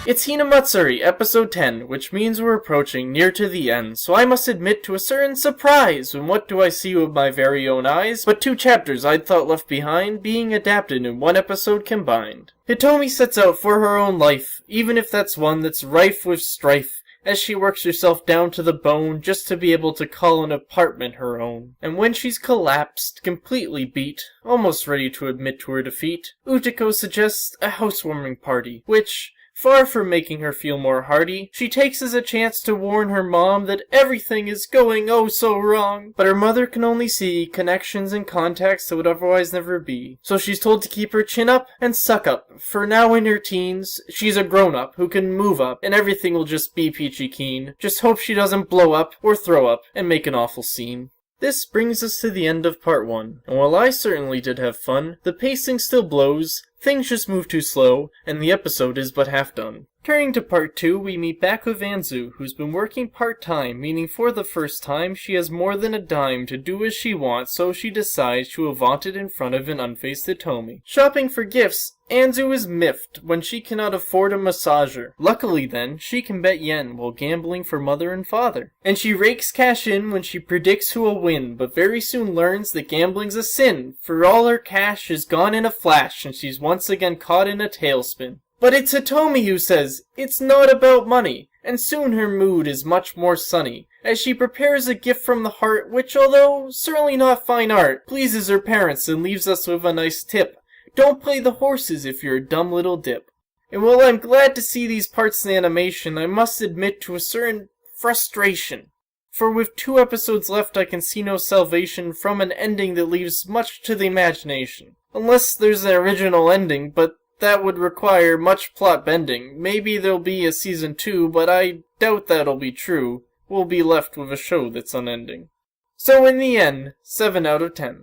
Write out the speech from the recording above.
It's Hinamatsuri, episode 10, which means we're approaching near to the end, so I must admit to a certain surprise when what do I see with my very own eyes but 2 chapters I'd thought left behind being adapted in 1 episode combined. Hitomi sets out for her own life, even if that's one that's rife with strife, as she works herself down to the bone just to be able to call an apartment her own. And when she's collapsed, completely beat, almost ready to admit to her defeat, Uchiko suggests a housewarming party, which, far from making her feel more hearty, she takes as a chance to warn her mom that everything is going oh so wrong. But her mother can only see connections and contacts that would otherwise never be. So she's told to keep her chin up and suck up, for now in her teens, she's a grown-up who can move up and everything will just be peachy keen. Just hope she doesn't blow up or throw up and make an awful scene. This brings us to the end of part 1, and while I certainly did have fun, the pacing still blows, things just move too slow, and the episode is but half done. Turning to part 2, we meet back with Anzu, who's been working part-time, meaning for the first time she has more than a dime to do as she wants, so she decides to avaunt it in front of an unfazed Hitomi. Shopping for gifts, Anzu is miffed when she cannot afford a massager. Luckily then, she can bet yen while gambling for mother and father. And she rakes cash in when she predicts who will win, but very soon learns that gambling's a sin, for all her cash is gone in a flash and she's once again caught in a tailspin. But it's Hitomi who says, it's not about money, and soon her mood is much more sunny, as she prepares a gift from the heart which, although certainly not fine art, pleases her parents and leaves us with a nice tip. Don't play the horses if you're a dumb little dip. And while I'm glad to see these parts in animation, I must admit to a certain frustration. For with 2 episodes left I can see no salvation from an ending that leaves much to the imagination. Unless there's an original ending, but that would require much plot bending. Maybe there'll be a season 2, but I doubt that'll be true. We'll be left with a show that's unending. So in the end, 7 out of 10.